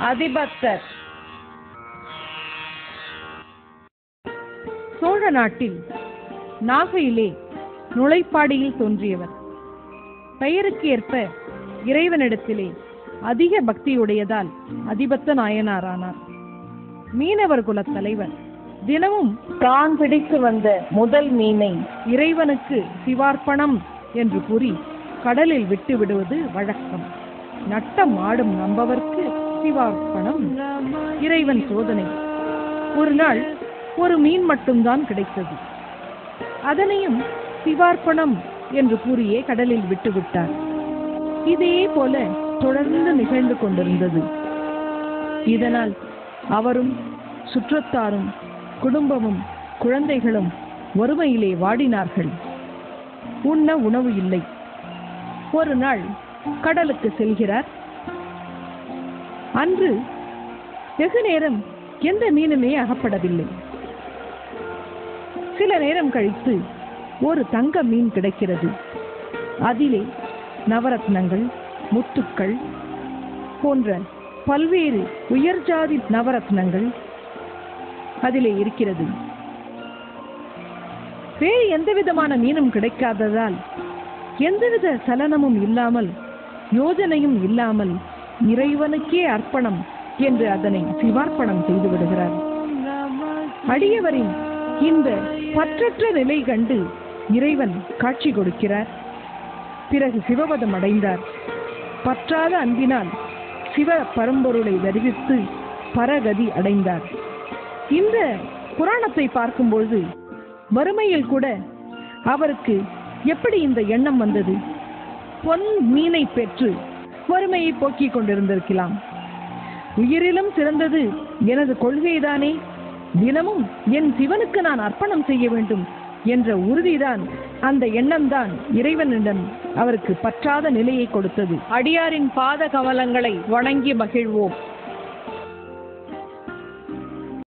அதிபத்தர். சோழ நாட்டில் நாகையிலே நுழைப்பாடியில் தோன்றியவர். பெயருக்கு ஏற்ப இறைவனிடத்திலே அதிக பக்தியுடையதால் அதிபத்த நாயனாரானார். மீனவர் குலத் தலைவர். தினமும் தான் பிடித்து வந்த முதல் மீனை இறைவனுக்கு சிவார்ப்பணம் என்று கூறி கடலில் விட்டு விடுவது வழக்கம். நட்டம் ஆடும் நம்பவர்க்கு சிவார்ப்பணம். இறைவன் சோதனை. ஒரு நாள் ஒரு மீன் மட்டும்தான் கிடைத்தது. அதனையும் சிவார்ப்பணம் என்று கூறியே கடலில் விட்டுவிட்டார். இதே போல தொடர்ந்து நிகழ்ந்து கொண்டிருந்தது. இதனால் அவரும் சுற்றத்தாரும் குடும்பமும் குழந்தைகளும் வறுமையிலே வாடினார்கள். உண்ண உணவு இல்லை. ஒரு நாள் கடலுக்கு செல்கிறார். அன்று வெகு நேரம் எந்த மீனுமே அகப்படவில்லை. சில நேரம் கழித்து ஒரு தங்க மீன் கிடைக்கிறது. அதிலே நவரத்னங்கள், முத்துக்கள் போன்ற பல்வேறு உயர்ஜாதி நவரத்னங்கள் அதிலே இருக்கிறது. வேறு எந்த விதமான மீனும் கிடைக்காததால் எந்தவித சலனமும் இல்லாமல், யோஜனையும் இல்லாமல் இறைவனுக்கே அர்ப்பணம் என்று அதனை சிவார்ப்பணம் செய்து விடுகிறார். அடியவரின் இந்த பற்றற்ற நிலை கண்டு இறைவன் காட்சி கொடுக்கிறார். பிறகு சிவபதம் அடைந்தார். பற்றாத அன்பினால் சிவ பரம்பொருளை தரிசித்து பரகதி அடைந்தார். இந்த புராணத்தை பார்க்கும்பொழுது வறுமையில் கூட அவருக்கு எப்படி இந்த எண்ணம் வந்தது? பொன் மீனை பெற்று வறுமையை போக்கிக் கொண்டிருந்திருக்கலாம். உயிரிலும் சிறந்தது எனது கொள்கைதானே, தினமும் என் சிவனுக்கு நான் அர்ப்பணம் செய்ய வேண்டும் என்ற உறுதிதான், அந்த எண்ணம்தான் இறைவனிடம் அவருக்கு பற்றாத நிலையை கொடுத்தது. அடியாரின் பாத கமலங்களை வணங்கி மகிழ்வோம்.